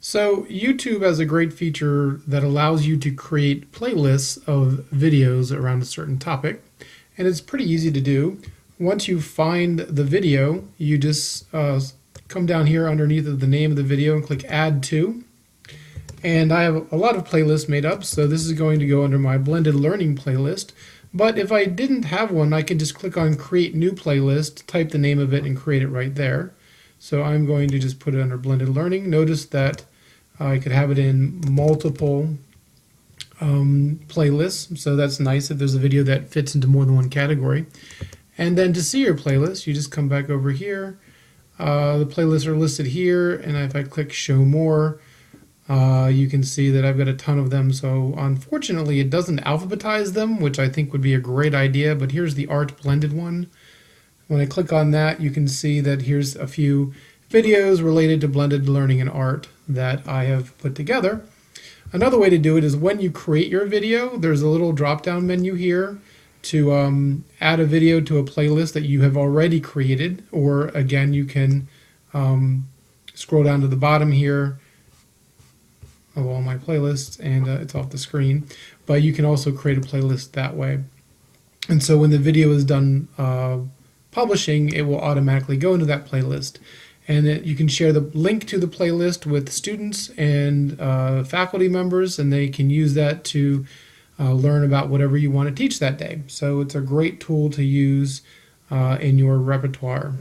So YouTube has a great feature that allows you to create playlists of videos around a certain topic, and it's pretty easy to do. Once you find the video, you just come down here underneath of the name of the video and click Add To. And I have a lot of playlists made up, so this is going to go under my blended learning playlist. But if I didn't have one, I can just click on Create New Playlist, type the name of it, and create it right there. So I'm going to just put it under blended learning. Notice that I could have it in multiple playlists, so that's nice if there's a video that fits into more than one category. And then to see your playlist, you just come back over here. The playlists are listed here, and if I click Show More, you can see that I've got a ton of them. So unfortunately, it doesn't alphabetize them, which I think would be a great idea, but here's the art blended one. When I click on that, you can see that here's a few videos related to blended learning and art that I have put together. Another way to do it is when you create your video, there's a little drop-down menu here to add a video to a playlist that you have already created, or again, you can scroll down to the bottom here of all my playlists, and it's off the screen, but you can also create a playlist that way. And so when the video is done publishing, it will automatically go into that playlist. And you can share the link to the playlist with students and faculty members, and they can use that to learn about whatever you want to teach that day. So it's a great tool to use in your repertoire.